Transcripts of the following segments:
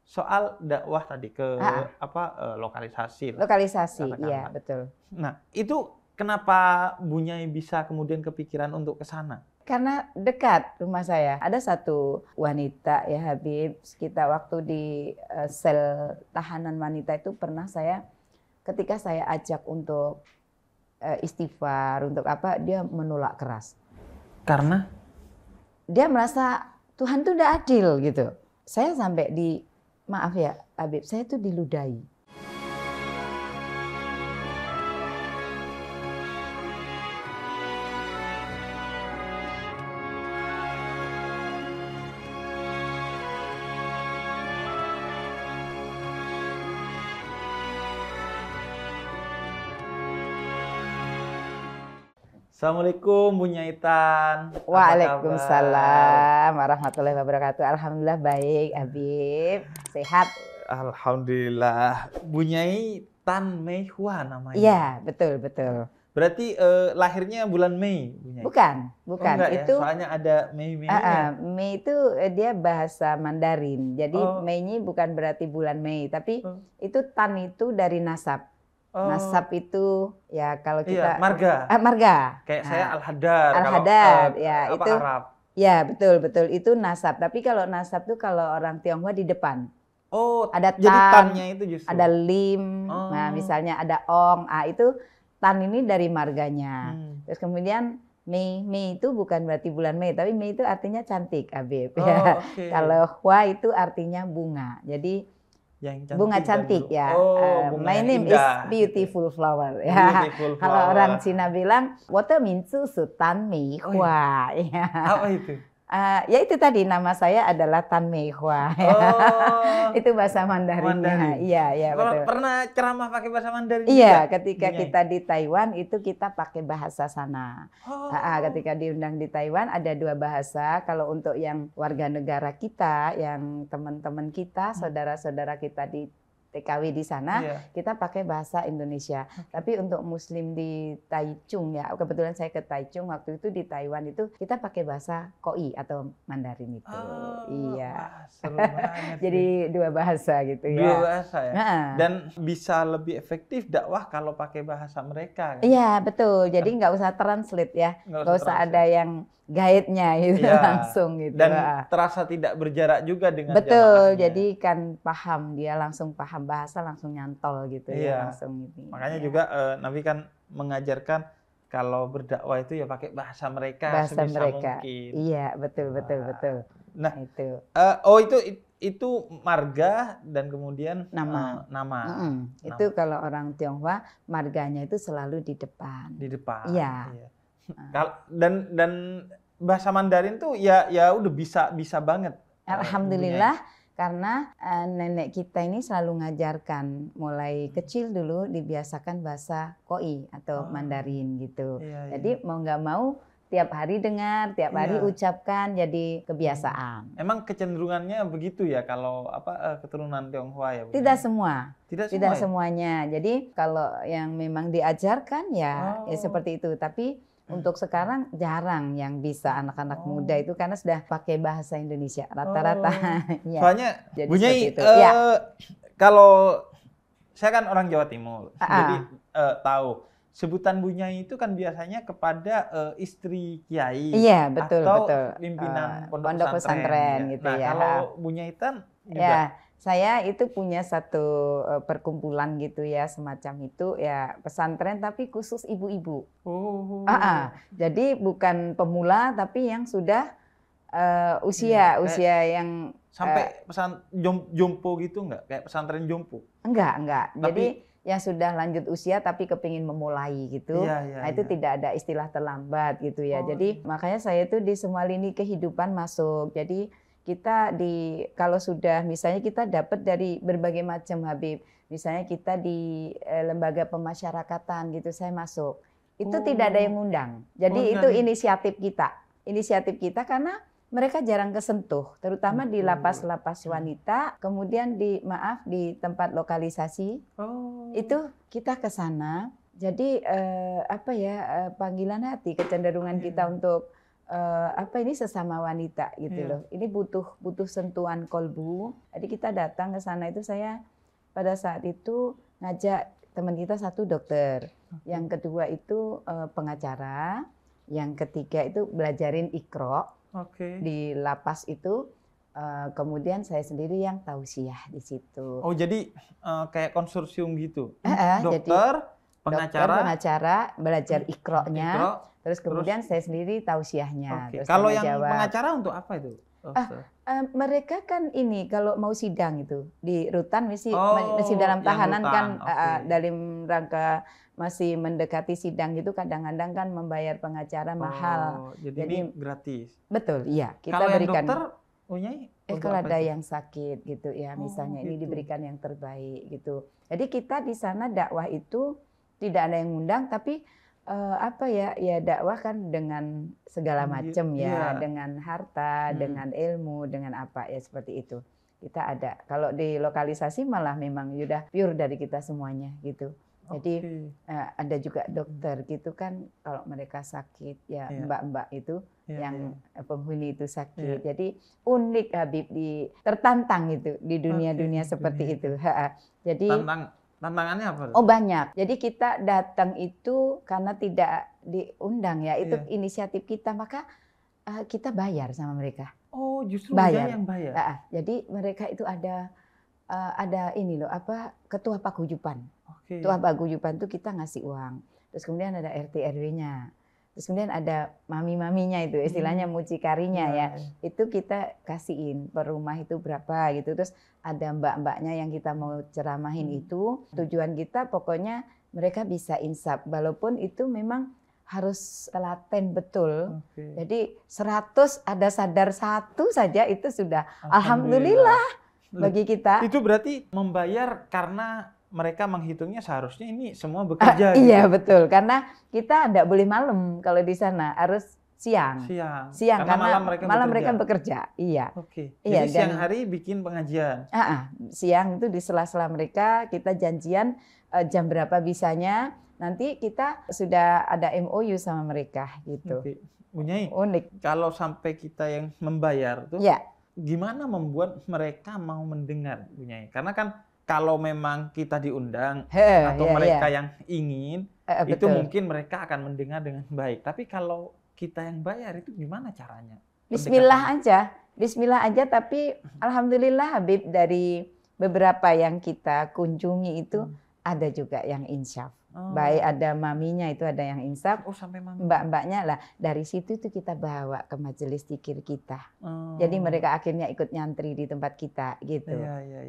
soal dakwah tadi ke lokalisasi. Lokalisasi, katakanlah. iya betul. Nah, itu kenapa Bu Nyai bisa kemudian kepikiran untuk ke sana? Karena dekat rumah saya. Ada satu wanita ya Habib, kita waktu di sel tahanan wanita itu pernah ketika saya ajak untuk istighfar, untuk apa, dia menolak keras. Karena? Dia merasa Tuhan itu udah adil gitu. Saya sampai maaf ya Habib, saya itu diludahi. Assalamualaikum Bu Nyai Tan. Waalaikumsalam warahmatullahi wabarakatuh. Alhamdulillah baik Habib, sehat. Alhamdulillah. Bu Nyai Tan Mei Hua namanya. Iya, betul. Berarti lahirnya bulan Mei, Bu Nyai? Bukan. Oh, enggak Itu ya? Soalnya ada Mei. Mei itu dia bahasa Mandarin. Jadi Mei-nya bukan berarti bulan Mei, tapi itu Tan itu dari nasab. Nasab itu ya kalau kita marga. Marga. Kayak saya Al-Hadar. Al-Hadar ya itu. Arab. Ya, betul itu nasab. Tapi kalau nasab tuh kalau orang Tionghoa di depan. Oh, ada tan, jadi tannya itu justru. Ada lim. Nah, misalnya ada ong. Itu tan ini dari marganya. Terus kemudian Mei itu bukan berarti bulan Mei, tapi Mei itu artinya cantik, Habib. Ya. Okay. Kalau Hua itu artinya bunga. Jadi bunga cantik ya. My name is beautiful flower. Ya. Kalau orang Cina bilang, 我的名字是Tan Mei Hua. Ya. Apa itu? Ya itu tadi nama saya adalah Tan Mei Hua. Itu bahasa Mandarinnya. Iya betul. Pernah ceramah pakai bahasa Mandarin? Iya, ketika kita di Taiwan itu kita pakai bahasa sana. Ketika diundang di Taiwan ada dua bahasa. Kalau untuk yang warga negara kita, yang teman-teman kita, saudara-saudara kita di TKW di sana, kita pakai bahasa Indonesia. Tapi untuk Muslim di Taichung ya, kebetulan saya ke Taichung waktu itu di Taiwan itu kita pakai bahasa Koi atau Mandarin itu. Iya. Wah, seru banget. Jadi dua bahasa gitu ya. Dua bahasa ya. Dan bisa lebih efektif dakwah kalau pakai bahasa mereka. Kan? Iya betul. Jadi nggak usah translate ya. Nggak usah ada yang guide-nya gitu langsung gitu. Dan terasa tidak berjarak juga dengan betul, jamaahnya. Jadi kan paham, dia langsung paham bahasa, langsung nyantol gitu ya langsung ini. Makanya juga Nabi kan mengajarkan kalau berdakwah itu ya pakai bahasa mereka sebisa mungkin. Iya, betul. Nah, itu marga dan kemudian nama. Itu kalau orang Tionghoa marganya itu selalu di depan. Di depan. Iya. Dan bahasa Mandarin tuh ya udah bisa banget. Alhamdulillah karena nenek kita ini selalu ngajarkan mulai kecil dulu dibiasakan bahasa Koi atau Mandarin gitu. Jadi mau nggak mau tiap hari dengar, tiap hari ucapkan jadi kebiasaan. Emang kecenderungannya begitu ya kalau keturunan Tionghoa ya? Tidak semua. Tidak semuanya. Jadi kalau yang memang diajarkan ya seperti itu. Tapi untuk sekarang jarang yang bisa anak-anak muda itu karena sudah pakai bahasa Indonesia rata-rata. Soalnya Bu Nyai, kalau saya kan orang Jawa Timur, jadi tahu sebutan Bu Nyai itu kan biasanya kepada istri kiai, atau pimpinan pondok pesantren gitu ya. Kalau Bu Nyai Tan juga. Saya itu punya satu perkumpulan gitu ya, semacam itu ya pesantren tapi khusus ibu-ibu. Jadi bukan pemula tapi yang sudah usia yang sampai pesan jompo gitu enggak? Kayak pesantren jompo? Enggak. Jadi yang sudah lanjut usia tapi kepingin memulai gitu. Itu tidak ada istilah terlambat gitu ya. Jadi makanya saya itu di semua lini kehidupan masuk. Jadi kita kalau sudah misalnya kita dapat dari berbagai macam Habib, misalnya kita di lembaga pemasyarakatan gitu saya masuk, itu tidak ada yang ngundang. Jadi itu inisiatif kita karena mereka jarang kesentuh, terutama di lapas-lapas wanita, kemudian di tempat lokalisasi itu kita ke sana. Jadi panggilan hati, kecenderungan kita untuk ini sesama wanita gitu loh. Ini butuh sentuhan kolbu. Jadi kita datang ke sana itu, saya pada saat itu ngajak teman kita satu dokter, yang kedua itu pengacara, yang ketiga itu belajarin Iqra di lapas itu. Kemudian saya sendiri yang tausiah di situ. Oh, jadi kayak konsorsium gitu. Dokter, pengacara, belajar Iqra-nya, terus kemudian saya sendiri tausiahnya. Kalau yang pengacara untuk apa itu? Mereka kan ini kalau mau sidang itu di rutan masih dalam tahanan kan, dalam rangka masih mendekati sidang itu kadang-kadang kan membayar pengacara mahal. Jadi ini gratis. Betul, iya. Kita kalau berikan. Yang dokter, kalau ada yang sakit gitu ya, misalnya ini diberikan yang terbaik gitu. Jadi kita di sana dakwah itu tidak ada yang ngundang, tapi ya dakwah kan dengan segala macam ya, dengan harta, dengan ilmu, dengan apa ya, seperti itu. Kita ada. Kalau di lokalisasi malah memang sudah pure dari kita semuanya gitu. Jadi ada juga dokter gitu kan, kalau mereka sakit ya, mbak-mbak itu yang penghuni itu sakit. Jadi unik Habib, tertantang itu di dunia-dunia seperti itu. Jadi tantangannya apa? Oh banyak. Jadi kita datang itu karena tidak diundang ya, itu inisiatif kita, maka kita bayar sama mereka. Oh, justru bayar yang bayar. Jadi mereka itu ada ini loh, ketua paguyuban. Ketua paguyuban itu kita ngasih uang. Terus kemudian ada RT RW-nya. Terus kemudian ada mami-maminya itu, istilahnya mucikarinya ya. Itu kita kasihin per rumah itu berapa gitu. Terus ada mbak-mbaknya yang kita mau ceramahin itu. Tujuan kita pokoknya mereka bisa insaf. Walaupun itu memang harus telaten betul. Jadi 100 ada sadar 1 saja itu sudah alhamdulillah bagi kita. Itu berarti membayar karena mereka menghitungnya seharusnya ini semua bekerja. Iya betul, karena kita tidak boleh malam kalau di sana, harus siang karena malam mereka bekerja. Iya. Jadi siang hari bikin pengajian. Siang itu di sela-sela mereka kita janjian jam berapa bisanya. Nanti kita sudah ada MOU sama mereka gitu. Bunyai, unik. Kalau sampai kita yang membayar tuh, gimana membuat mereka mau mendengar, Bunyai? Karena kan kalau memang kita diundang atau mereka yang ingin, itu mungkin mereka akan mendengar dengan baik. Tapi kalau kita yang bayar itu gimana caranya? Bismillah aja. Tapi alhamdulillah Habib, dari beberapa yang kita kunjungi itu ada juga yang insaf. Baik ada maminya itu ada yang insaf, sampai mbak-mbaknya lah. Dari situ tuh kita bawa ke majelis zikir kita. Jadi mereka akhirnya ikut nyantri di tempat kita gitu.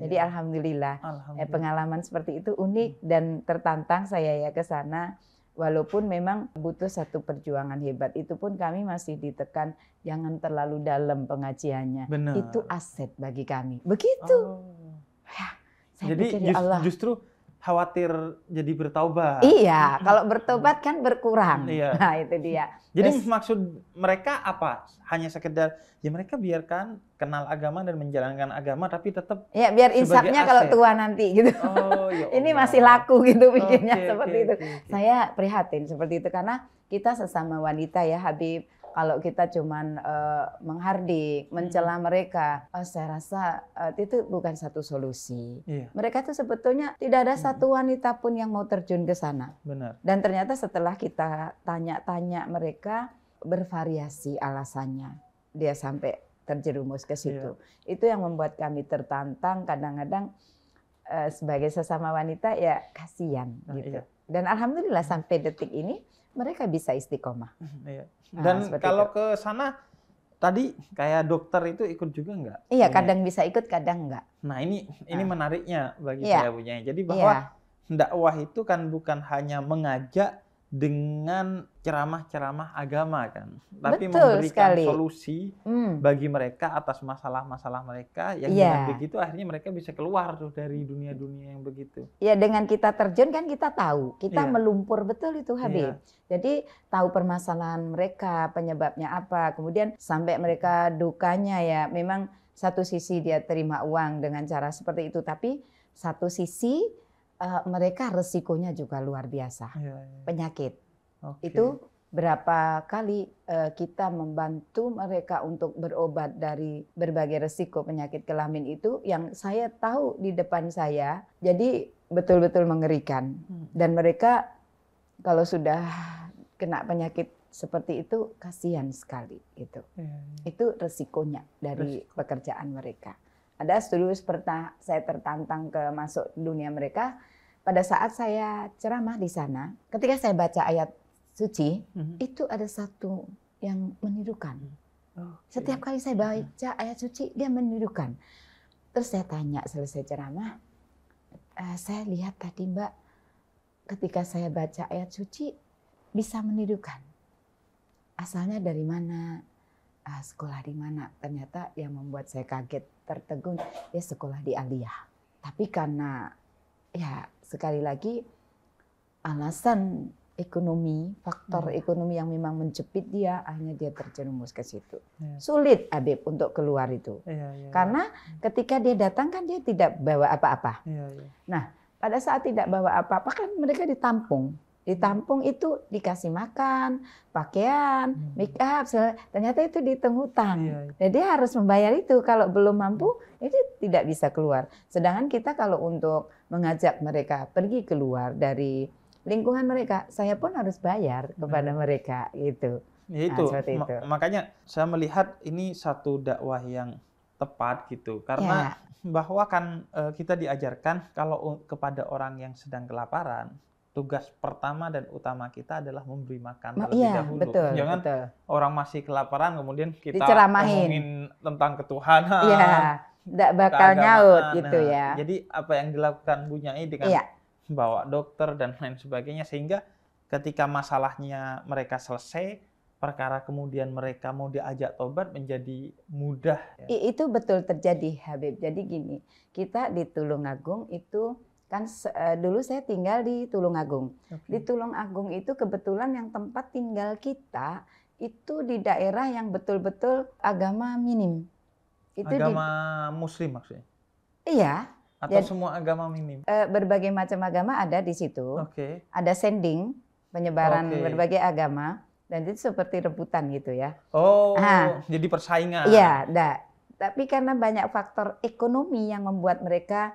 Jadi alhamdulillah. Pengalaman seperti itu unik dan tertantang saya ya ke sana. Walaupun memang butuh satu perjuangan hebat, itu pun kami masih ditekan jangan terlalu dalam pengajiannya. Benar. Itu aset bagi kami. Begitu. Saya jadi pikir, ya Allah. Justru khawatir jadi bertaubat. Iya, kalau bertobat kan berkurang. Nah, itu dia. Jadi maksud mereka apa? Hanya sekedar ya mereka biarkan kenal agama dan menjalankan agama, tapi tetap biar insafnya kalau tua nanti gitu. Ini masih laku gitu pikirnya seperti itu. Saya prihatin seperti itu karena kita sesama wanita ya Habib. Kalau kita cuman menghardik, mencela mereka, saya rasa itu bukan satu solusi. Mereka tuh sebetulnya tidak ada satu wanita pun yang mau terjun ke sana. Benar. Dan ternyata setelah kita tanya-tanya mereka, bervariasi alasannya. Dia sampai terjerumus ke situ. Itu yang membuat kami tertantang, kadang-kadang sebagai sesama wanita ya kasihan gitu. Dan alhamdulillah sampai detik ini mereka bisa istiqomah. Dan kalau ke sana tadi kayak dokter itu ikut juga nggak? Iya, kadang bisa ikut, kadang nggak. Nah ini menariknya bagi saya punya. Jadi bahwa dakwah itu kan bukan hanya mengajak dengan ceramah-ceramah agama kan, tapi memberikan solusi bagi mereka atas masalah-masalah mereka yang dengan begitu akhirnya mereka bisa keluar tuh dari dunia-dunia yang begitu. Ya dengan kita terjun kan kita tahu, kita melumpur betul itu Habib. Jadi tahu permasalahan mereka, penyebabnya apa, kemudian sampai mereka dukanya ya memang satu sisi dia terima uang dengan cara seperti itu, tapi satu sisi mereka resikonya juga luar biasa, penyakit. Itu berapa kali kita membantu mereka untuk berobat dari berbagai resiko penyakit kelamin itu yang saya tahu di depan saya, jadi betul-betul mengerikan. Dan mereka kalau sudah kena penyakit seperti itu kasihan sekali gitu. Itu resikonya dari pekerjaan mereka. Ada dulu pernah saya tertantang ke masuk dunia mereka pada saat saya ceramah di sana. Ketika saya baca ayat suci, itu ada satu yang menirukan. Setiap kali saya baca ayat suci, dia menirukan. Terus saya tanya selesai ceramah, saya lihat tadi Mbak, ketika saya baca ayat suci, bisa menirukan. Asalnya dari mana? Sekolah di mana? Ternyata yang membuat saya kaget, tertegun, ya sekolah di Aliyah. Tapi karena, ya sekali lagi, alasan ekonomi, faktor ekonomi yang memang menjepit dia, akhirnya dia terjerumus ke situ. Sulit Habib untuk keluar itu. Karena ketika dia datang kan dia tidak bawa apa-apa. Nah, pada saat tidak bawa apa-apa kan mereka ditampung. Ditampung itu dikasih makan, pakaian, make up, ternyata itu dihitung hutang. Jadi dia harus membayar itu. Kalau belum mampu, itu tidak bisa keluar. Sedangkan kita kalau untuk mengajak mereka pergi keluar dari lingkungan mereka, saya pun harus bayar kepada mereka gitu. Ya itu, makanya saya melihat ini satu dakwah yang tepat gitu, karena bahwa kan kita diajarkan kalau kepada orang yang sedang kelaparan, tugas pertama dan utama kita adalah memberi makan terlebih dahulu. Betul, jangan orang masih kelaparan kemudian kita ngomongin tentang ketuhanan, tidak bakal nyaut gitu ya. Jadi apa yang dilakukan Bu Nyai dengan bawa dokter dan lain sebagainya, sehingga ketika masalahnya mereka selesai, perkara kemudian mereka mau diajak tobat menjadi mudah. Itu betul terjadi Habib. Jadi gini, kita di Tulungagung itu kan dulu saya tinggal di Tulungagung. Di Tulungagung itu kebetulan yang tempat tinggal kita itu di daerah yang betul-betul agama minim. Itu agama Muslim maksudnya? Iya. Atau semua agama minim? Berbagai macam agama ada di situ. Ada sending, penyebaran berbagai agama, dan itu seperti rebutan gitu ya. Jadi persaingan. Iya, tapi karena banyak faktor ekonomi yang membuat mereka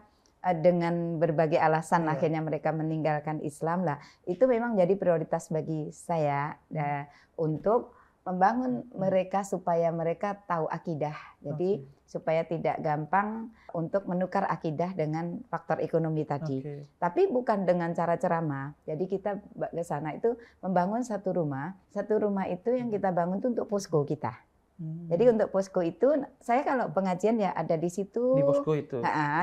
dengan berbagai alasan akhirnya mereka meninggalkan Islam lah. Itu memang jadi prioritas bagi saya untuk membangun mereka supaya mereka tahu akidah. Jadi supaya tidak gampang untuk menukar akidah dengan faktor ekonomi tadi. Tapi bukan dengan cara ceramah. Jadi kita ke sana itu membangun satu rumah. Satu rumah itu yang kita bangun itu untuk posko kita. Jadi untuk posko itu, saya kalau pengajian ya ada di situ. Di posko itu.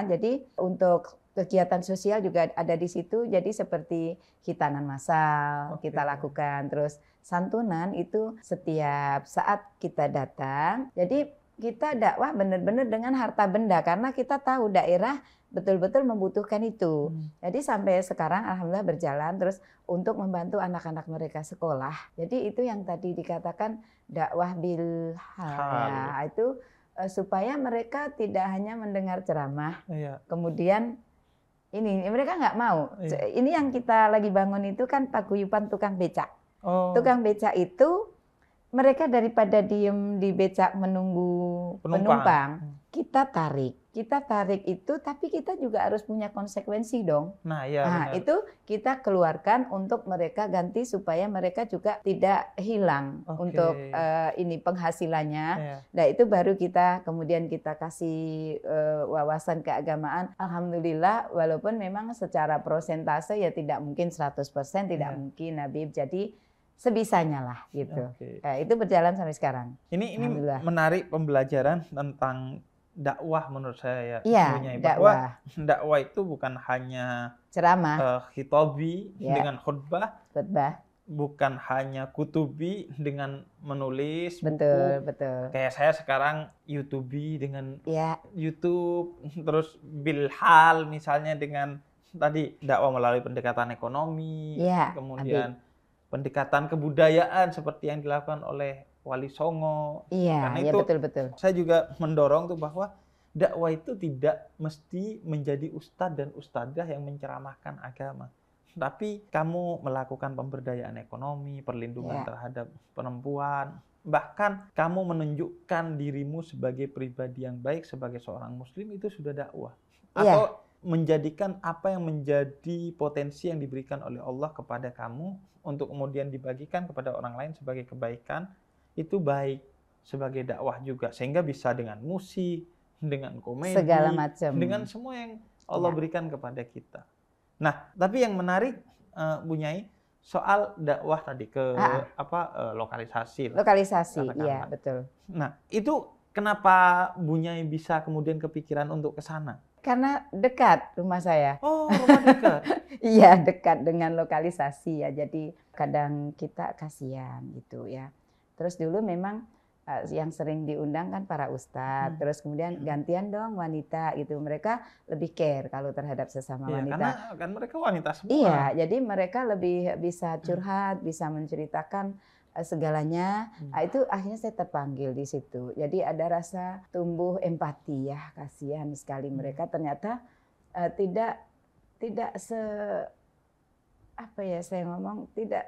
Jadi untuk kegiatan sosial juga ada di situ. Jadi seperti khitanan massal kita lakukan. Terus santunan itu setiap saat kita datang. Jadi kita dakwah benar-benar dengan harta benda karena kita tahu daerah betul-betul membutuhkan itu. Jadi sampai sekarang alhamdulillah berjalan terus untuk membantu anak-anak mereka sekolah. Jadi itu yang tadi dikatakan dakwah bil hal. Itu supaya mereka tidak hanya mendengar ceramah. Kemudian ini mereka nggak mau. Ini yang kita lagi bangun itu kan paguyuban tukang becak. Tukang becak itu mereka daripada diem di becak menunggu penumpang, kita tarik itu, tapi kita juga harus punya konsekuensi dong. Itu kita keluarkan untuk mereka ganti supaya mereka juga tidak hilang untuk ini penghasilannya. Nah itu baru kita kemudian kita kasih wawasan keagamaan. Alhamdulillah walaupun memang secara prosentase ya tidak mungkin 100%, tidak mungkin Habib. Jadi sebisanya lah gitu. Itu berjalan sampai sekarang. Ini menarik pembelajaran tentang dakwah menurut saya ya. Dakwah. Dakwah itu bukan hanya ceramah, khitobi dengan khutbah, bukan hanya kutubi dengan menulis buku. Betul. Kayak saya sekarang YouTubi dengan YouTube, terus bilhal misalnya dengan tadi dakwah melalui pendekatan ekonomi, kemudian pendekatan kebudayaan seperti yang dilakukan oleh Wali Songo. Karena itu betul. Saya juga mendorong tuh bahwa dakwah itu tidak mesti menjadi ustadz dan ustadzah yang menceramahkan agama. tapi kamu melakukan pemberdayaan ekonomi, perlindungan terhadap perempuan, bahkan kamu menunjukkan dirimu sebagai pribadi yang baik sebagai seorang muslim, itu sudah dakwah. Atau menjadikan apa yang menjadi potensi yang diberikan oleh Allah kepada kamu untuk kemudian dibagikan kepada orang lain sebagai kebaikan, itu baik sebagai dakwah juga, sehingga bisa dengan musik, dengan komedi, segala macam, dengan semua yang Allah berikan kepada kita. Nah, tapi yang menarik Bu Nyai soal dakwah tadi ke lokalisasi. Lokalisasi, iya betul. Nah, itu kenapa Bu Nyai bisa kemudian kepikiran untuk ke sana? Karena dekat rumah saya. Oh, rumah dekat. Iya, dekat dengan lokalisasi ya. Jadi kadang kita kasihan gitu ya. Terus dulu memang yang sering diundang kan para ustadz. Terus kemudian gantian dong wanita gitu. Mereka lebih care kalau terhadap sesama wanita. Karena kan mereka wanita semua. Iya, jadi mereka lebih bisa curhat, bisa menceritakan segalanya. Nah, itu akhirnya saya terpanggil di situ. Jadi ada rasa tumbuh empati ya, kasihan sekali mereka ternyata tidak tidak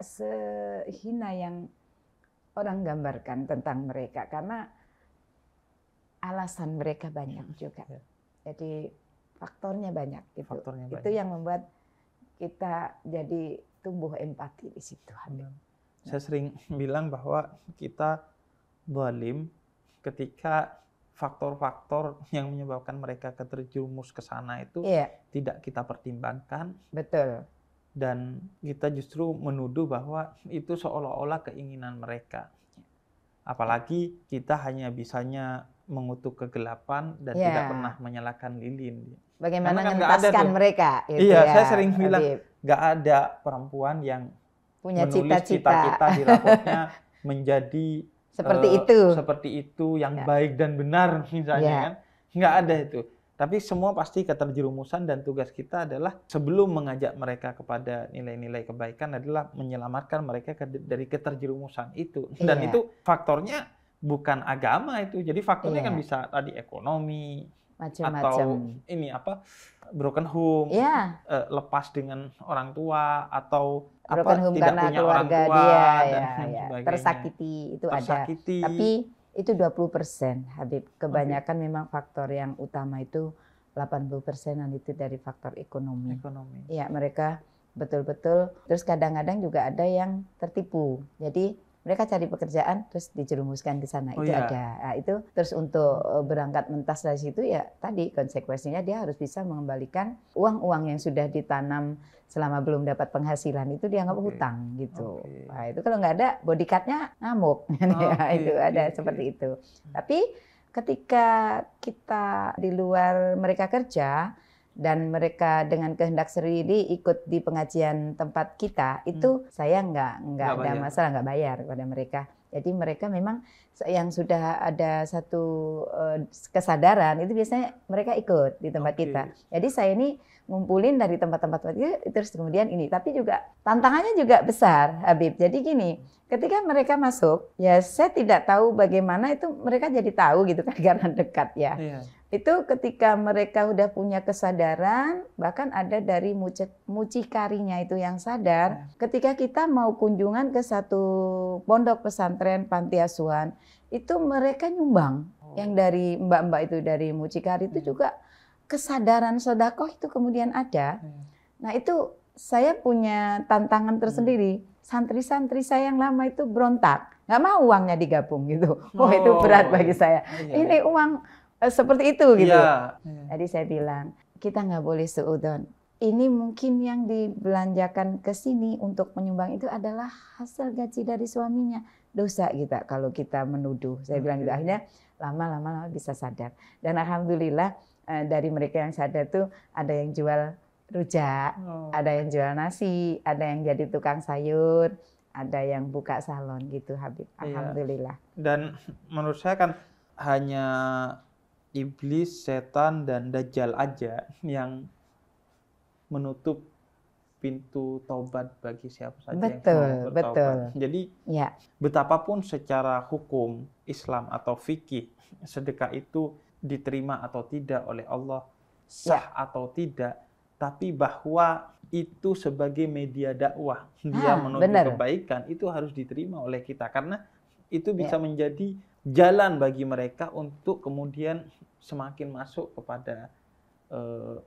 sehina yang orang gambarkan tentang mereka, karena alasan mereka banyak juga. Jadi faktornya banyak gitu. Itu yang membuat kita jadi tumbuh empati di situ. Saya sering bilang bahwa kita zalim ketika faktor-faktor yang menyebabkan mereka terjerumus ke sana itu tidak kita pertimbangkan. Betul. Dan kita justru menuduh bahwa itu seolah-olah keinginan mereka. Apalagi kita hanya bisanya mengutuk kegelapan dan tidak pernah menyalakan lilin. Bagaimana mengentaskan mereka? Iya, saya sering bilang nggak ada perempuan yang punya menulis cita-cita di rapotnya menjadi seperti itu yang baik dan benar misalnya kan, nggak ada itu. Tapi semua pasti keterjerumusan, dan tugas kita adalah sebelum mengajak mereka kepada nilai-nilai kebaikan adalah menyelamatkan mereka dari keterjerumusan itu. Dan itu faktornya bukan agama itu, jadi faktornya kan bisa tadi ekonomi, atau ini broken home, lepas dengan orang tua, atau tidak punya orang tua dan sebagainya. Tersakiti itu ada. Tapi itu 20%, Habib. Kebanyakan memang faktor yang utama itu 80%-an itu dari faktor ekonomi. Ya, mereka betul-betul. Terus kadang-kadang juga ada yang tertipu. Jadi mereka cari pekerjaan terus dijerumuskan ke sana, ada. Nah, itu terus untuk berangkat mentas dari situ ya tadi konsekuensinya dia harus bisa mengembalikan uang-uang yang sudah ditanam selama belum dapat penghasilan, itu dianggap hutang gitu. Nah, itu kalau nggak ada bodyguard-nya ngamuk. Itu ada seperti itu. Tapi ketika kita di luar mereka kerja dan mereka dengan kehendak sendiri ikut di pengajian tempat kita, itu saya nggak ada masalah, nggak bayar kepada mereka. Jadi mereka memang yang sudah ada satu kesadaran itu biasanya mereka ikut di tempat kita. Jadi saya ini ngumpulin dari tempat-tempat itu terus kemudian ini. Tapi juga tantangannya juga besar, Habib. Jadi gini, ketika mereka masuk, ya saya tidak tahu bagaimana itu mereka jadi tahu gitu kan karena dekat ya. Itu ketika mereka udah punya kesadaran, bahkan ada dari mucikarinya itu yang sadar, ketika kita mau kunjungan ke satu pondok pesantren panti asuhan, itu mereka nyumbang. Yang dari mbak-mbak itu dari mucikari itu juga kesadaran sedekah itu kemudian ada. Nah, itu saya punya tantangan tersendiri. Santri-santri saya yang lama itu berontak, nggak mau uangnya digabung gitu. Itu berat bagi saya. Ini uang seperti itu gitu. Jadi saya bilang, kita nggak boleh seudon. Ini mungkin yang dibelanjakan ke sini untuk menyumbang itu adalah hasil gaji dari suaminya. Dosa kita kalau kita menuduh. Saya bilang gitu. Akhirnya lama-lama bisa sadar. Dan alhamdulillah dari mereka yang sadar tuh ada yang jual rujak, ada yang jual nasi, ada yang jadi tukang sayur, ada yang buka salon gitu, Habib. Alhamdulillah. Dan menurut saya kan hanya iblis, setan, dan dajjal aja yang menutup pintu taubat bagi siapa saja yang mau bertaubat. Jadi betapapun secara hukum Islam atau fikih sedekah itu diterima atau tidak oleh Allah, sah atau tidak, tapi bahwa itu sebagai media dakwah, dia menuju kebaikan, itu harus diterima oleh kita karena itu bisa menjadi jalan bagi mereka untuk kemudian semakin masuk kepada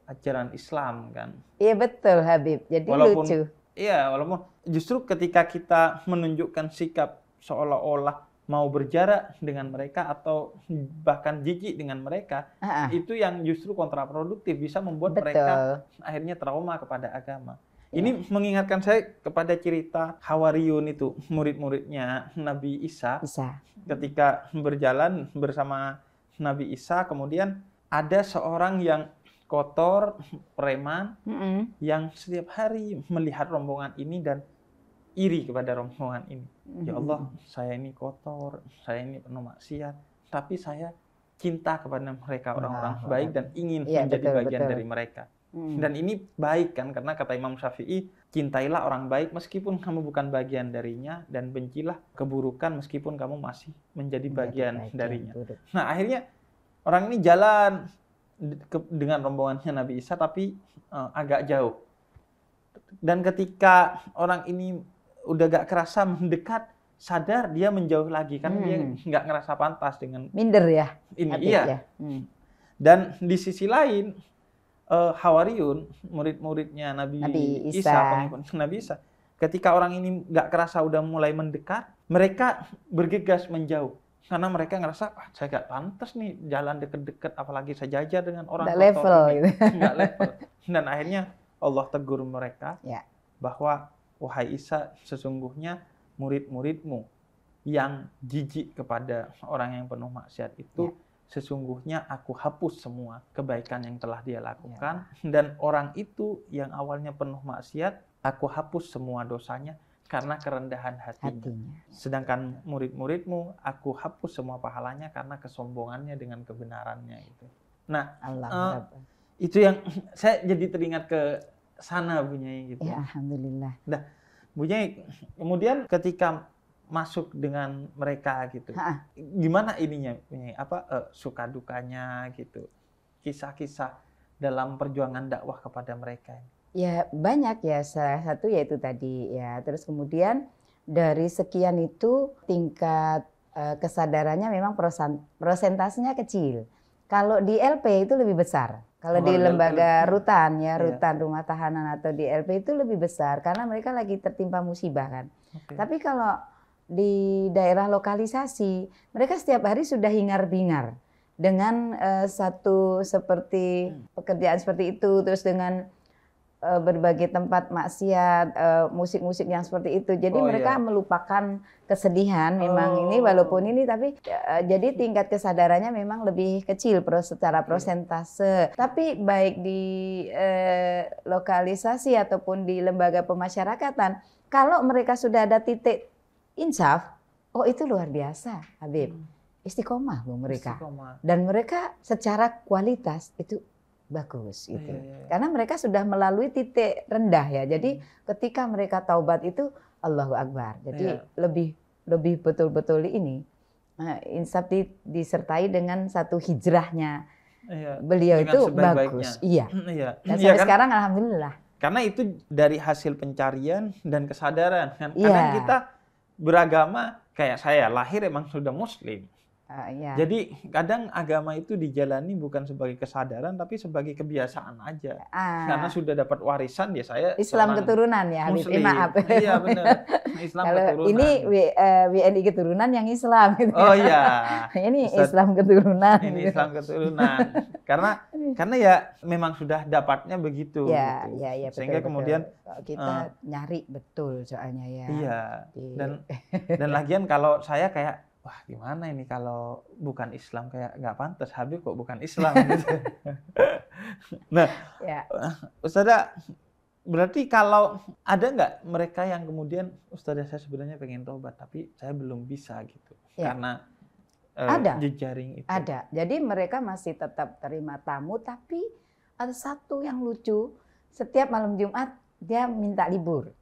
ajaran Islam kan. Iya betul Habib. Jadi lucu. Iya, walaupun justru ketika kita menunjukkan sikap seolah-olah mau berjarak dengan mereka atau bahkan jijik dengan mereka, itu yang justru kontraproduktif, bisa membuat mereka akhirnya trauma kepada agama. Ini mengingatkan saya kepada cerita Hawariyun itu, murid-muridnya Nabi Isa. Ketika berjalan bersama Nabi Isa, kemudian ada seorang yang kotor, preman, yang setiap hari melihat rombongan ini dan iri kepada rombongan ini. Ya Allah, saya ini kotor, saya ini penuh maksiat, tapi saya cinta kepada mereka, orang-orang baik, dan ingin menjadi bagian dari mereka. Dan ini baik kan, karena kata Imam Syafi'i, cintailah orang baik meskipun kamu bukan bagian darinya, dan bencilah keburukan meskipun kamu masih menjadi bagian darinya. Nah akhirnya orang ini jalan dengan rombongannya Nabi Isa, tapi agak jauh. Dan ketika orang ini udah gak kerasa mendekat, sadar dia menjauh lagi, karena dia nggak ngerasa pantas dengan minder ya. Ini Dan di sisi lain, Hawariyun, murid-muridnya Nabi Isa, pengikut Nabi Isa, ketika orang ini nggak kerasa udah mulai mendekat, mereka bergegas menjauh. Karena mereka ngerasa, saya nggak pantas nih jalan deket-deket, apalagi sejajar dengan orang nggak level gitu. Nggak level. Dan akhirnya Allah tegur mereka bahwa, wahai Isa, sesungguhnya murid-muridmu yang jijik kepada orang yang penuh maksiat itu, sesungguhnya aku hapus semua kebaikan yang telah dia lakukan, dan orang itu yang awalnya penuh maksiat, aku hapus semua dosanya karena kerendahan hatinya. Sedangkan murid-muridmu, aku hapus semua pahalanya karena kesombongannya dengan kebenarannya itu. Nah, itu yang saya jadi teringat ke sana, Bu Nyai gitu. Ya, alhamdulillah. Nah, Bu Nyai, kemudian ketika masuk dengan mereka gitu, gimana ininya, suka dukanya gitu, kisah-kisah dalam perjuangan dakwah kepada mereka? Ya banyak ya, salah satu yaitu tadi ya. Terus kemudian dari sekian itu tingkat kesadarannya memang prosentasenya kecil. Kalau di LP itu lebih besar. Kalau di lembaga rutan ya, rutan rumah tahanan atau di LP itu lebih besar karena mereka lagi tertimpa musibah kan. Tapi kalau di daerah lokalisasi, mereka setiap hari sudah hingar-bingar dengan satu seperti pekerjaan seperti itu, terus dengan berbagai tempat maksiat, musik-musik yang seperti itu. Jadi mereka melupakan kesedihan memang ini, walaupun ini, tapi jadi tingkat kesadarannya memang lebih kecil secara prosentase. Tapi baik di lokalisasi ataupun di lembaga pemasyarakatan, kalau mereka sudah ada titik insaf, oh itu luar biasa, Habib. Istiqomah loh mereka. Dan mereka secara kualitas itu bagus gitu. Karena mereka sudah melalui titik rendah ya. Jadi ketika mereka taubat itu Allahu Akbar. Jadi lebih betul-betul ini insaf disertai dengan satu hijrahnya. Beliau itu bagus. Dan sampai sekarang alhamdulillah. Karena itu dari hasil pencarian dan kesadaran kan. Karena kita beragama, kayak saya lahir emang sudah muslim. Jadi kadang agama itu dijalani bukan sebagai kesadaran tapi sebagai kebiasaan aja. Karena sudah dapat warisan ya, saya Islam keturunan ya, Habib. Maaf. Iya benar. Islam kalau keturunan. Ini WNI keturunan yang Islam gitu. Oh iya. Ini Ustaz, Islam keturunan. Ini gitu. Islam keturunan. Karena ya memang sudah dapatnya begitu. Ya, gitu. Ya, sehingga betul, kemudian kita nyari betul soalnya ya. Iya. Dan lagian kalau saya kayak, wah gimana ini kalau bukan Islam, kayak nggak pantas, Habib kok bukan Islam gitu. Nah, Ustazah, berarti kalau ada nggak mereka yang kemudian, Ustazah saya sebenarnya pengen tobat tapi saya belum bisa gitu, karena jejaring itu. Ada. Jadi mereka masih tetap terima tamu, tapi ada satu yang lucu, setiap malam Jumat dia minta libur.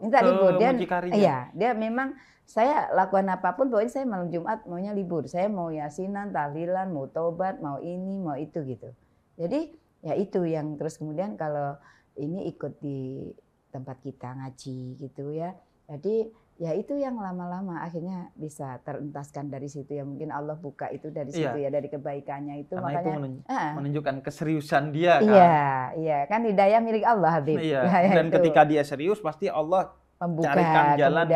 Minta libur. Dia memang, saya lakukan apapun, pokoknya saya malam Jumat maunya libur. Saya mau yasinan, tahlilan, mau tobat, mau ini, mau itu gitu. Jadi ya itu yang terus kemudian kalau ini ikut di tempat kita ngaji gitu ya. Jadi ya itu yang lama-lama akhirnya bisa terentaskan dari situ ya, mungkin Allah buka itu dari situ ya, dari kebaikannya itu. Karena makanya itu menunjukkan keseriusan dia kan. Iya kan hidayah milik Allah Habib. Dan ketika dia serius pasti Allah carikan jalan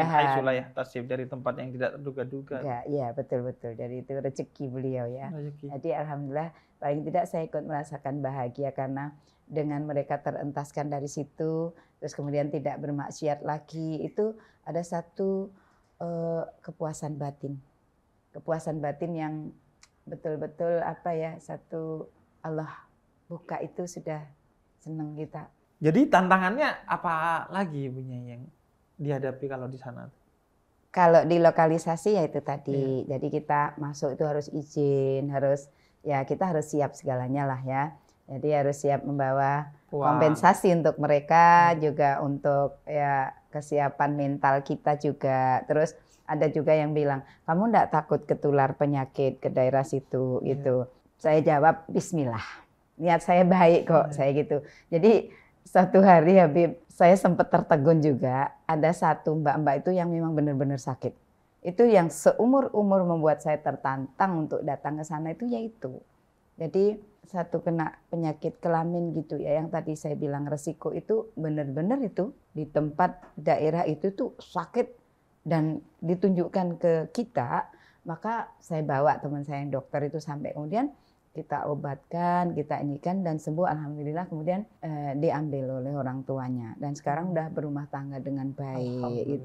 yang tasib dari tempat yang tidak terduga-duga. Iya betul. Jadi itu rezeki beliau ya. Jadi alhamdulillah paling tidak saya ikut merasakan bahagia karena dengan mereka terentaskan dari situ, terus kemudian tidak bermaksiat lagi, itu ada satu kepuasan batin yang betul-betul satu Allah buka itu sudah senang kita. Jadi tantangannya apa lagi Bunyai yang dihadapi kalau di sana? Kalau di lokalisasi ya itu tadi, jadi kita masuk itu harus izin, kita harus siap segalanya lah ya. Jadi harus siap membawa kompensasi untuk mereka, juga untuk ya kesiapan mental kita juga. Terus ada juga yang bilang, kamu enggak takut ketular penyakit ke daerah situ gitu. Saya jawab, bismillah. Niat saya baik kok, saya gitu. Jadi satu hari Habib, saya sempat tertegun juga. Ada satu mbak-mbak itu yang memang benar-benar sakit. Itu yang seumur-umur membuat saya tertantang untuk datang ke sana itu yaitu. Jadi satu kena penyakit kelamin gitu ya, yang tadi saya bilang resiko itu benar-benar itu di tempat daerah itu tuh sakit dan ditunjukkan ke kita, maka saya bawa teman saya yang dokter itu sampai kemudian kita obatkan, kita inikan dan sembuh alhamdulillah, kemudian diambil oleh orang tuanya dan sekarang udah berumah tangga dengan baik.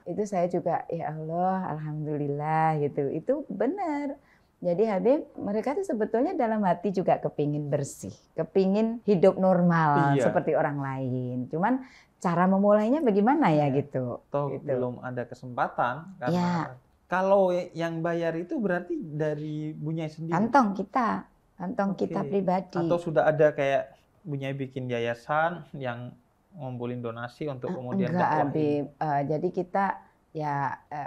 Itu saya juga ya Allah alhamdulillah gitu. Itu benar. Jadi Habib, mereka tuh sebetulnya dalam hati juga kepingin bersih, kepingin hidup normal seperti orang lain. Cuman cara memulainya bagaimana ya gitu. Gitu. Belum ada kesempatan karena kalau yang bayar itu berarti dari Bunyai sendiri. Kantong kita pribadi. Atau sudah ada kayak Bunyai bikin yayasan yang ngumpulin donasi untuk kemudian dakwah. Habib, jadi kita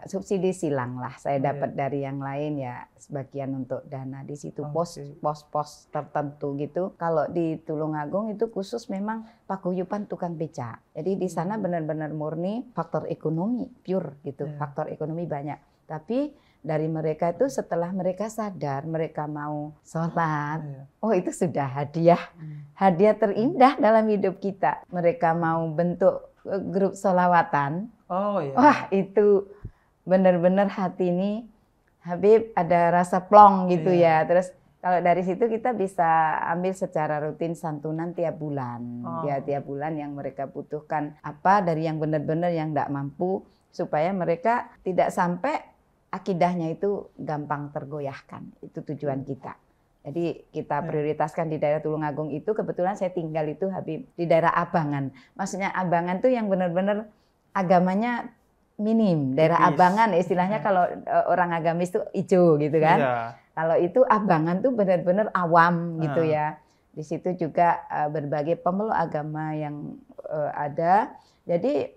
subsidi silang lah saya dapat dari yang lain ya, sebagian untuk dana di situ, pos-pos tertentu gitu. Kalau di Tulungagung itu khusus memang paguyuban tukang beca. Jadi di sana benar-benar murni faktor ekonomi pure gitu, faktor ekonomi banyak. Tapi dari mereka itu setelah mereka sadar, mereka mau sholat, itu sudah hadiah terindah dalam hidup kita. Mereka mau bentuk grup sholawatan. Wah itu benar-benar hati ini Habib ada rasa plong gitu ya. Terus kalau dari situ kita bisa ambil secara rutin santunan tiap bulan. Tiap bulan yang mereka butuhkan apa dari yang benar-benar yang tidak mampu, supaya mereka tidak sampai akidahnya itu gampang tergoyahkan. Itu tujuan kita. Jadi kita prioritaskan di daerah Tulungagung itu, kebetulan saya tinggal itu Habib di daerah Abangan. Maksudnya Abangan tuh yang benar-benar agamanya minim. Daerah Abangan istilahnya kalau orang agamis itu hijau gitu kan. Kalau itu Abangan tuh benar-benar awam gitu ya. Di situ juga berbagai pemeluk agama yang ada. Jadi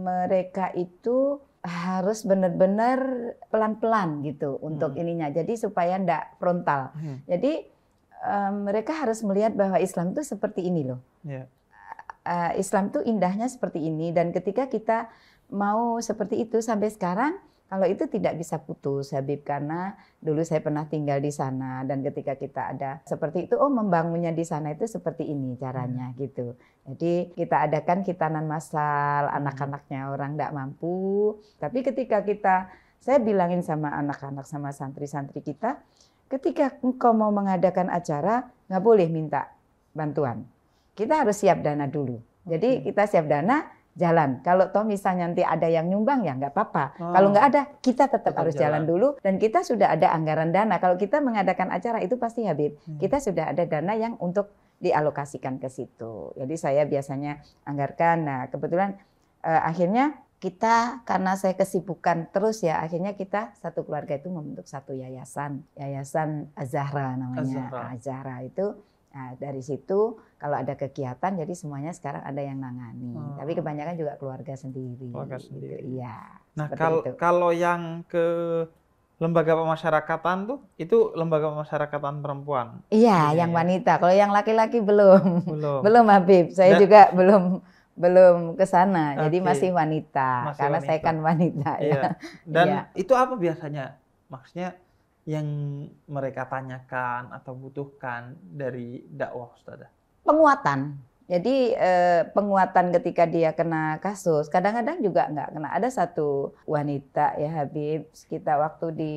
mereka itu harus benar-benar pelan-pelan gitu untuk ininya. Jadi supaya enggak frontal. Jadi mereka harus melihat bahwa Islam itu seperti ini loh. Islam itu indahnya seperti ini, dan ketika kita mau seperti itu sampai sekarang, kalau itu tidak bisa putus Habib, karena dulu saya pernah tinggal di sana dan ketika kita ada seperti itu, membangunnya di sana itu seperti ini caranya gitu. Jadi kita adakan khitanan massal, anak-anaknya orang tidak mampu, tapi ketika saya bilangin sama anak-anak sama santri-santri kita, ketika engkau mau mengadakan acara nggak boleh minta bantuan. Kita harus siap dana dulu. Jadi kita siap dana, jalan. Kalau toh misalnya nanti ada yang nyumbang ya nggak apa-apa. Kalau nggak ada, kita tetap harus jalan dulu. Dan kita sudah ada anggaran dana. Kalau kita mengadakan acara itu pasti Habib. Kita sudah ada dana yang untuk dialokasikan ke situ. Jadi saya biasanya anggarkan. Nah kebetulan akhirnya kita, karena saya kesibukan terus ya, akhirnya kita satu keluarga itu membentuk satu yayasan. Yayasan Az-Zahra namanya. Az-Zahra itu. Nah, dari situ kalau ada kegiatan, jadi semuanya sekarang ada yang nangani. Tapi kebanyakan juga keluarga sendiri. Keluarga sendiri. Gitu. Iya. Nah, kalau yang ke lembaga pemasyarakatan tuh itu lembaga pemasyarakatan perempuan. Iya, yang wanita. Kalau yang laki-laki belum. Belum Habib. Saya juga belum ke sana. Jadi masih wanita. Karena saya kan wanita ya. Dan itu apa biasanya? Maksudnya yang mereka tanyakan atau butuhkan dari dakwah Ustazah? Penguatan. Jadi penguatan ketika dia kena kasus, kadang-kadang juga nggak kena. Ada satu wanita ya Habib, kita waktu di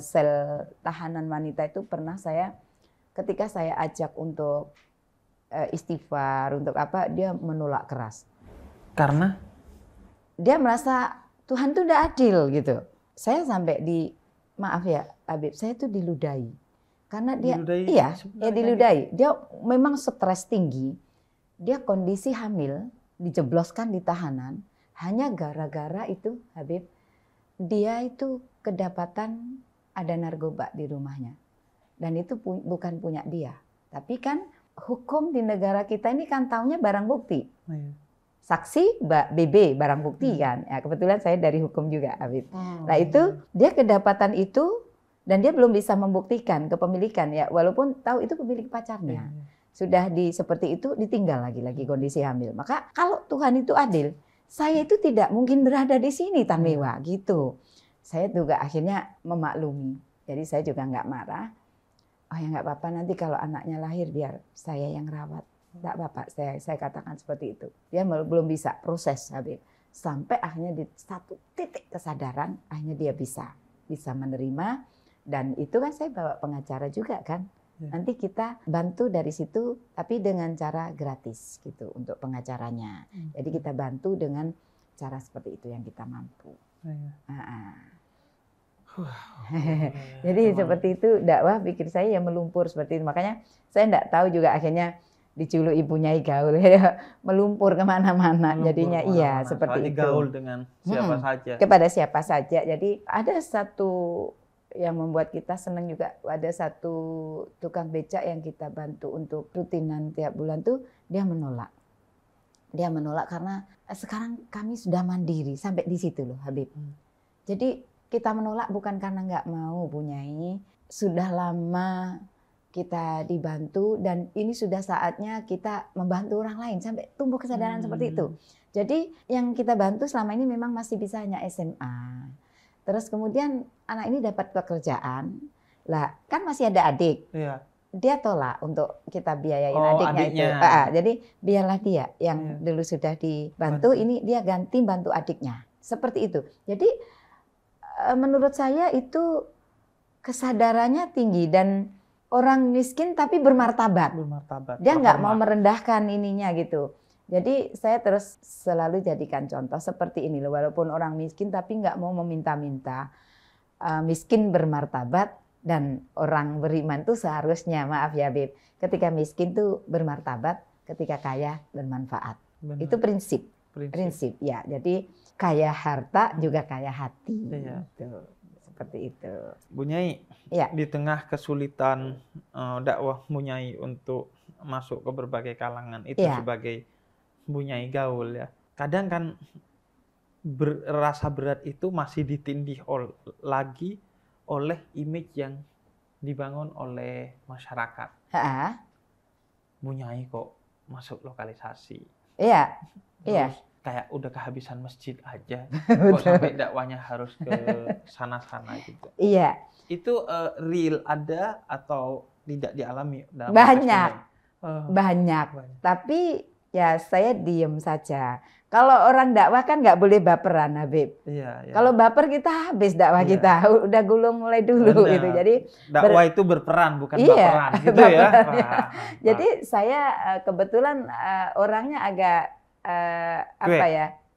sel tahanan wanita itu pernah ketika saya ajak untuk istighfar, untuk apa, dia menolak keras. Karena? Dia merasa Tuhan itu udah adil gitu. Saya sampai maaf ya Habib, saya itu diludahi. Karena dia, diludahi. Dia memang stres tinggi. Dia kondisi hamil, dijebloskan di tahanan, hanya gara-gara itu Habib, dia itu kedapatan ada narkoba di rumahnya. Dan itu bukan punya dia. Tapi kan hukum di negara kita ini kan taunya barang bukti. Saksi BB barang bukti kan. Ya, kebetulan saya dari hukum juga Habib. Nah itu dia kedapatan itu dan dia belum bisa membuktikan kepemilikan ya, walaupun tahu itu pemilik pacarnya. Sudah seperti itu ditinggal lagi kondisi hamil. Maka kalau Tuhan itu adil, saya itu tidak mungkin berada di sini Tanmewa gitu. Saya juga akhirnya memaklumi. Jadi saya juga nggak marah. Oh ya nggak apa-apa, nanti kalau anaknya lahir biar saya yang rawat. Nggak apa-apa, saya katakan seperti itu. Dia belum bisa proses Habib. Sampai akhirnya di satu titik kesadaran, akhirnya dia bisa menerima. Dan itu kan saya bawa pengacara juga kan. Nanti kita bantu dari situ, tapi dengan cara gratis gitu untuk pengacaranya. Jadi kita bantu dengan cara seperti itu yang kita mampu. Jadi seperti itu dakwah pikir saya yang melumpur seperti itu. Makanya saya enggak tahu juga akhirnya dijuluki Bunyai Gaul, melumpur kemana-mana. Jadinya iya seperti itu. Gaul dengan siapa saja. Kepada siapa saja. Jadi ada satu yang membuat kita senang juga, ada satu tukang becak yang kita bantu untuk rutinan tiap bulan tuh dia menolak. Dia menolak karena sekarang kami sudah mandiri sampai di situ loh Habib. Jadi kita menolak bukan karena nggak mau Bunyai, sudah lama kita dibantu dan ini sudah saatnya kita membantu orang lain sampai tumbuh kesadaran seperti itu. Jadi yang kita bantu selama ini memang masih bisa hanya SMA. Terus kemudian anak ini dapat pekerjaan, lah kan masih ada adik, dia tolak untuk kita biayain adiknya itu. Jadi biarlah dia yang dulu sudah dibantu, ini dia ganti bantu adiknya, seperti itu. Jadi menurut saya itu kesadarannya tinggi dan orang miskin tapi bermartabat. Dia nggak mau merendahkan ininya gitu. Jadi saya terus selalu jadikan contoh seperti ini loh, walaupun orang miskin tapi nggak mau meminta-minta, miskin bermartabat dan orang beriman tuh seharusnya, maaf ya Beb, ketika miskin tuh bermartabat, ketika kaya bermanfaat. Benar. Itu prinsip ya. Jadi kaya harta juga kaya hati. Gitu. Seperti itu. Bunyai, di tengah kesulitan dakwah Bunyai untuk masuk ke berbagai kalangan itu sebagai Bunyai Gaul ya. Kadang kan rasa berat itu masih ditindih lagi oleh image yang dibangun oleh masyarakat. Bunyai kok masuk lokalisasi. Iya. Kayak udah kehabisan masjid aja. Kok sampai dakwanya harus ke sana-sana gitu. Iya. Itu real ada atau tidak dialami dalam banyak. Tapi ya saya diem saja. Kalau orang dakwah kan nggak boleh baperan Habib. Kalau baper kita habis dakwah kita. Udah gulung mulai dulu gitu. Jadi dakwah itu berperan bukan baperan gitu ya. Jadi saya kebetulan orangnya agak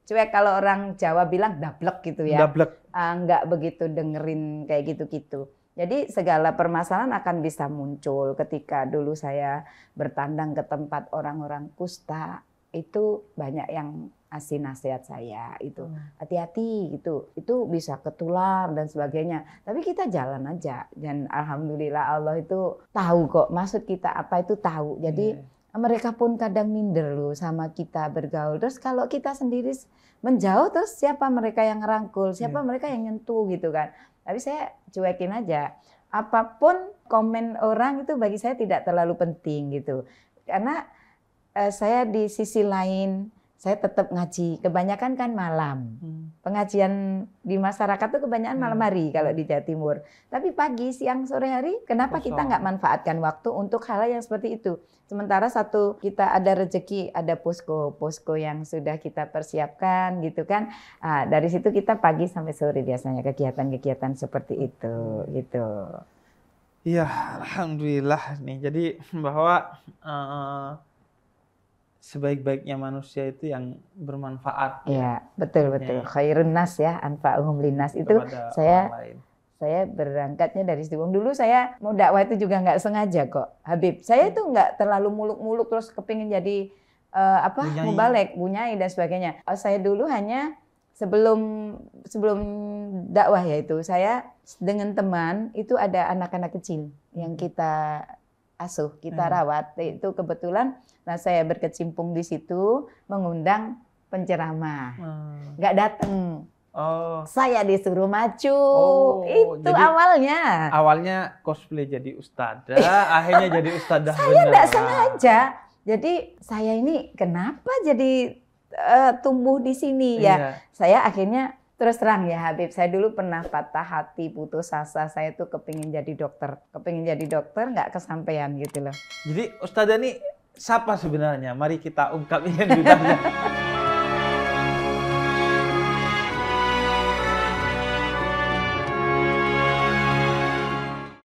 cuek. Kalau orang Jawa bilang dablek gitu ya. Nggak begitu dengerin kayak gitu-gitu. Jadi segala permasalahan akan bisa muncul ketika dulu saya bertandang ke tempat orang-orang kusta, itu banyak yang ngasih nasihat saya itu hati-hati gitu, itu bisa ketular dan sebagainya. Tapi kita jalan aja dan alhamdulillah Allah itu tahu kok maksud kita apa itu tahu. Jadi mereka pun kadang minder loh sama kita bergaul. Terus kalau kita sendiri menjauh terus siapa mereka yang ngerangkul, siapa mereka yang nyentuh gitu kan. Tapi saya cuekin aja. Apapun komen orang itu bagi saya tidak terlalu penting gitu. Karena saya di sisi lain saya tetap ngaji. Kebanyakan kan malam. Pengajian di masyarakat tuh kebanyakan malam hari kalau di Jawa Timur. Tapi pagi, siang, sore hari, kenapa kita nggak manfaatkan waktu untuk hal yang seperti itu? Sementara kita ada rezeki, ada posko yang sudah kita persiapkan gitu kan. Nah, dari situ kita pagi sampai sore biasanya kegiatan-kegiatan seperti itu gitu. Iya, alhamdulillah nih. Jadi bahwa sebaik-baiknya manusia itu yang bermanfaat. Iya, betul. Khairun nas ya, anfa'uhum linnas itu saya berangkatnya dari situ. Dulu saya mau dakwah itu juga nggak sengaja kok, Habib. Saya itu nggak terlalu muluk-muluk terus kepingin jadi mubalek, bunyai dan sebagainya. Saya dulu hanya sebelum dakwah ya itu saya dengan teman itu ada anak-anak kecil yang kita asuh, kita rawat. Itu kebetulan saya berkecimpung di situ mengundang penceramah. Nggak datang. Saya disuruh maju. Itu awalnya. Awalnya cosplay jadi ustadzah, akhirnya jadi ustadzah beneran. Saya nggak sengaja. Jadi saya ini kenapa jadi tumbuh di sini ya? Saya akhirnya terus terang ya Habib, saya dulu pernah patah hati, putus asa, saya tuh kepingin jadi dokter. Kepingin jadi dokter nggak kesampaian gitu loh. Jadi ustadzah ini siapa sebenarnya? Mari kita ungkap identitasnya.